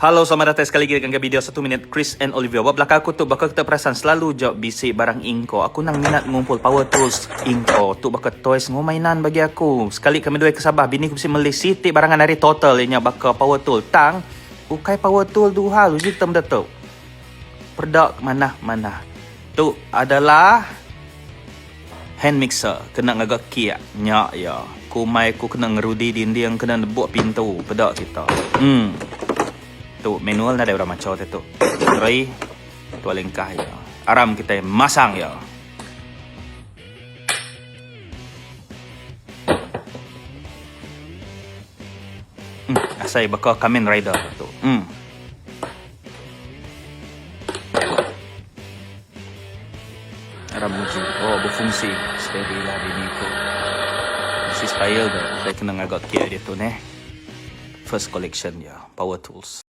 Halo, selamat datang sekali lagi dengan video 1 minit Chris and Olivia. Buat belakang aku tu bakal kita perasan selalu jauh bisik barang Inco. Aku nang minat ngumpul power tools Inco. Tu bakal toys ngomainan bagi aku. Sekali kami dua kesabah bini aku mesti beli sitik barangan dari total inya bakal power tool. Tang, ukai power tool tu hal uji tem datuk. Produk mana. Tu adalah hand mixer. Kena ngagak kia. Nyak ya. Kumai ku kena ngerudi dinding kena buat pintu. Pedak kita. Tu manual na ada orang macam tu. Try tu lengkah ya. Aram kita masang ya. Asai bakal Kamen Rider tu. Aram uji. Oh, berfungsi. Steady lah bini ko. Si style dah. Saya kena ngagak kia dia tu ne. First collection ya. Power tools.